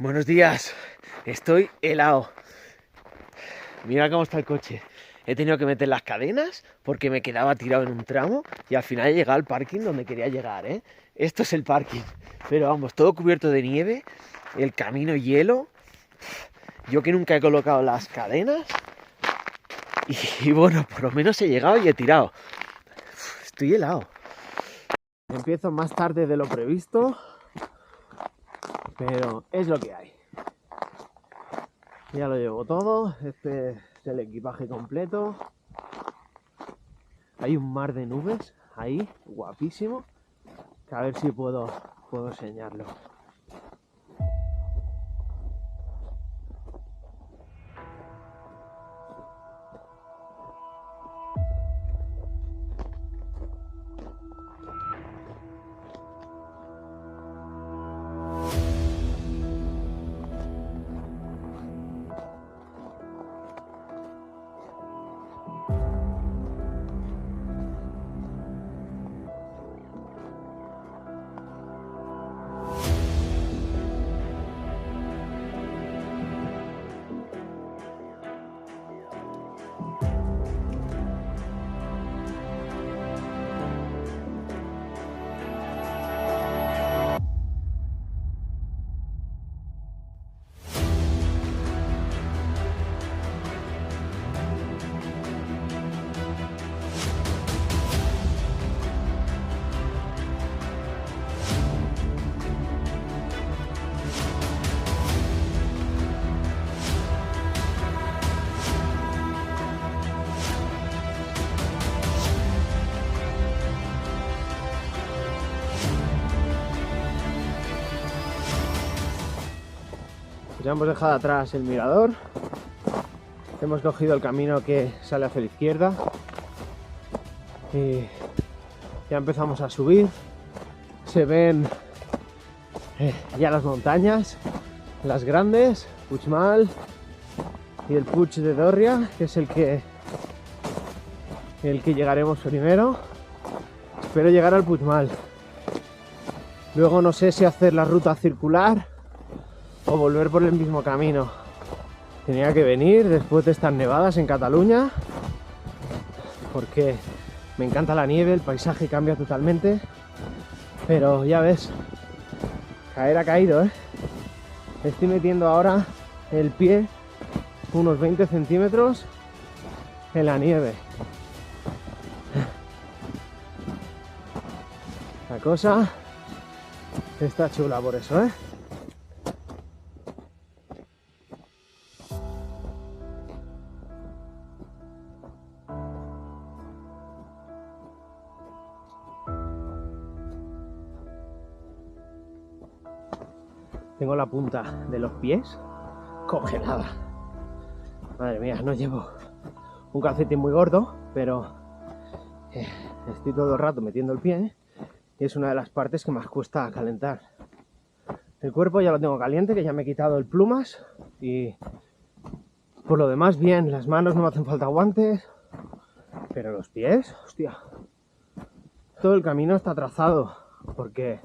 Buenos días, estoy helado. Mira cómo está el coche. He tenido que meter las cadenas porque me quedaba tirado en un tramo y al final he llegado al parking donde quería llegar, ¿eh? Esto es el parking, pero vamos, todo cubierto de nieve, el camino hielo. Yo que nunca he colocado las cadenas y bueno, por lo menos he llegado y he tirado. Estoy helado. Empiezo más tarde de lo previsto, pero es lo que hay. Ya lo llevo todo, este es el equipaje completo. Hay un mar de nubes ahí, guapísimo, que a ver si puedo enseñarlo. Ya hemos dejado atrás el mirador, hemos cogido el camino que sale hacia la izquierda y ya empezamos a subir. Se ven ya las montañas, las grandes, Puigmal y el Puig de Dòrria, que es el que llegaremos primero. Espero llegar al Puigmal. Luego no sé si hacer la ruta circular o volver por el mismo camino. Tenía que venir después de estas nevadas en Cataluña porque me encanta la nieve, el paisaje cambia totalmente, pero ya ves, caer ha caído, ¿eh? Estoy metiendo ahora el pie unos 20 centímetros en la nieve. La cosa está chula por eso, ¿eh? Tengo la punta de los pies congelada. Madre mía, no llevo un calcetín muy gordo, pero estoy todo el rato metiendo el pie y es una de las partes que más cuesta calentar. El cuerpo ya lo tengo caliente, que ya me he quitado el plumas y por lo demás bien. Las manos no me hacen falta guantes, pero los pies, hostia. Todo el camino está trazado porque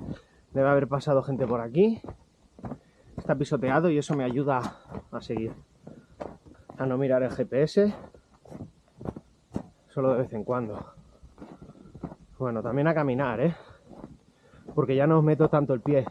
debe haber pasado gente por aquí. Está pisoteado y eso me ayuda a seguir, a no mirar el GPS solo de vez en cuando. Bueno, también a caminar, porque ya no meto tanto el pie.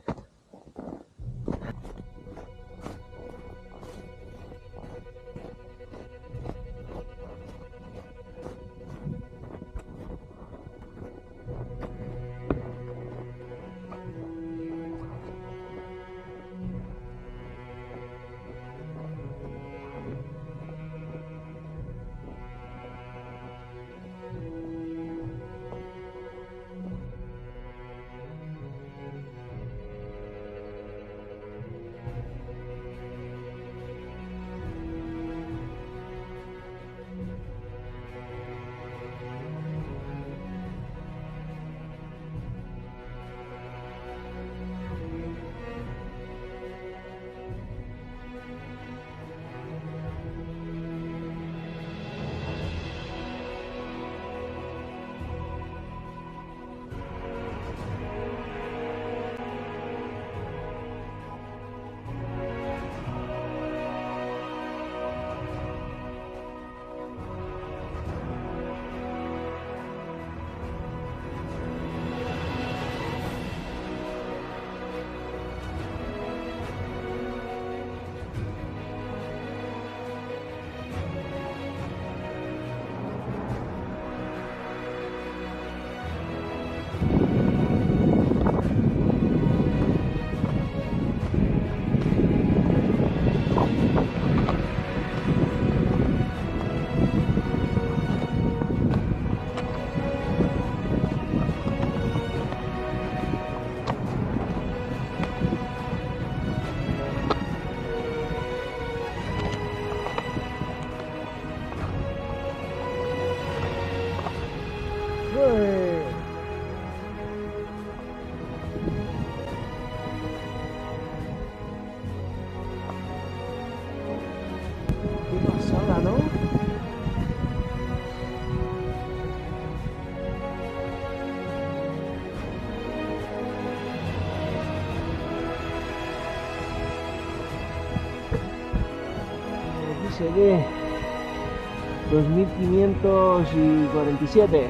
SD 2547.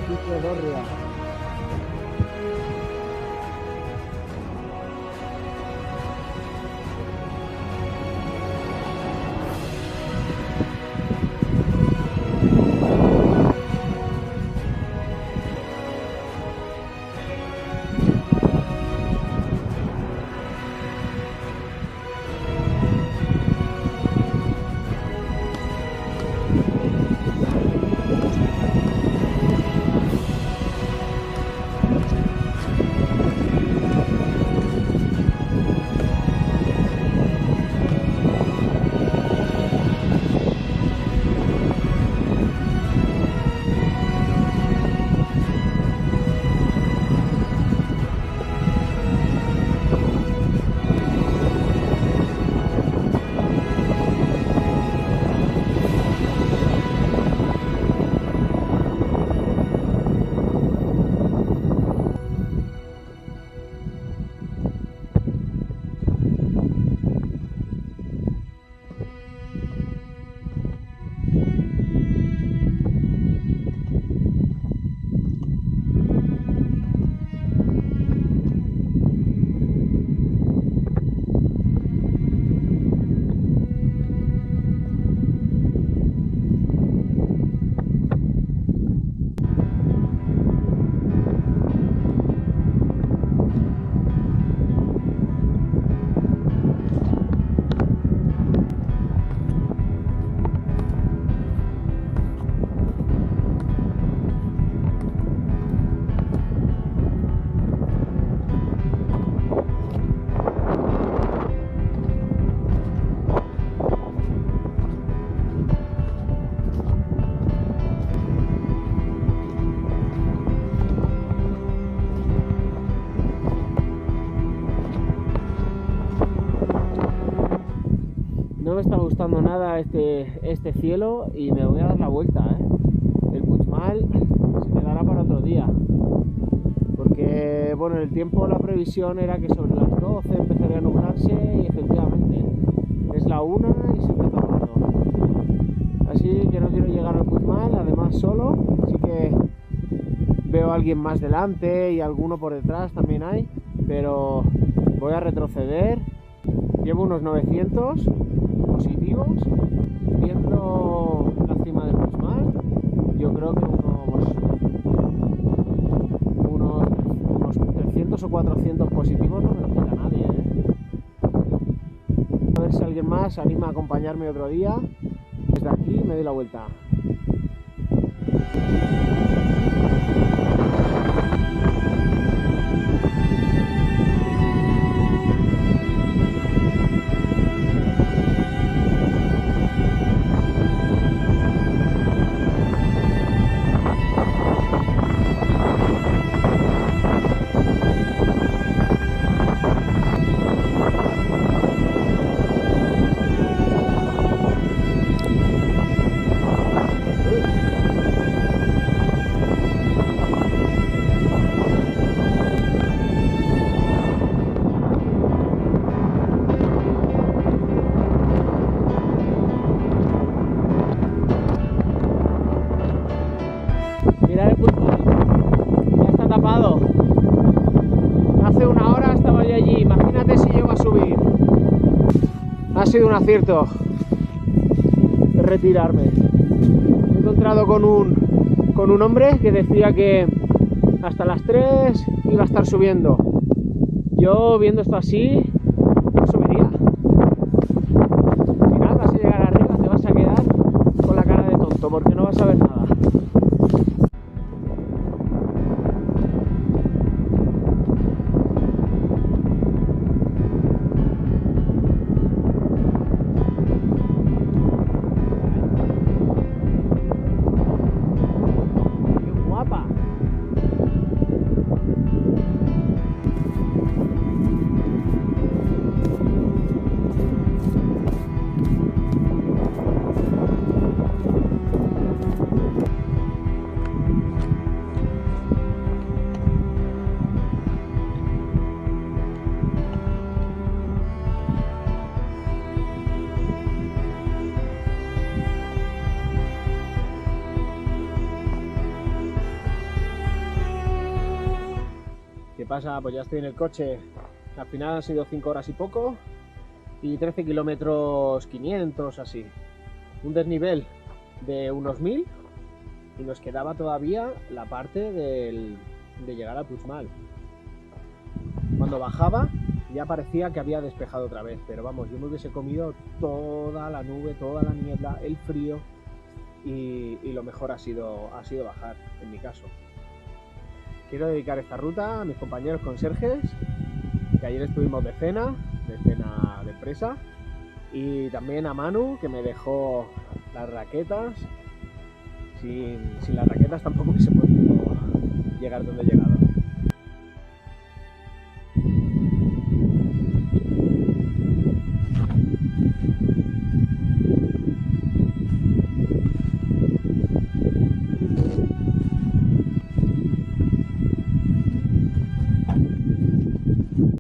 Pico Dorria. No me está gustando nada este cielo y me voy a dar la vuelta, ¿eh? El Puigmal se quedará para otro día. Porque, bueno, el tiempo, la previsión era que sobre las 12 empezaría a nublarse y efectivamente es la 1 y se está tapando. Así que no quiero llegar al Puigmal, además solo, así que veo a alguien más delante y alguno por detrás también hay, pero voy a retroceder. Llevo unos 900 positivos viendo la cima del Puigmal. Yo creo que unos 300 o 400 positivos no me lo quita nadie, ¿eh? A ver si alguien más se anima a acompañarme otro día. Desde aquí me doy la vuelta. Mirad el Puigmal, ya está tapado. Hace una hora estaba yo allí, imagínate si llego a subir. Ha sido un acierto retirarme. Me he encontrado con un hombre que decía que hasta las 3 iba a estar subiendo. Yo, viendo esto así, no subiría. Si nada, vas a llegar arriba, te vas a quedar con la cara de tonto porque no vas a ver nada. ¿Qué pasa? Pues ya estoy en el coche. Al final han sido 5 horas y poco y 13 kilómetros 500 así. Un desnivel de unos 1000 y nos quedaba todavía la parte de llegar a Puigmal. Cuando bajaba ya parecía que había despejado otra vez, pero vamos, yo me hubiese comido toda la nube, toda la niebla, el frío y lo mejor ha sido bajar, en mi caso. Quiero dedicar esta ruta a mis compañeros conserjes, que ayer estuvimos de cena de empresa, y también a Manu, que me dejó las raquetas. Sin las raquetas tampoco hubiese podido llegar donde he llegado.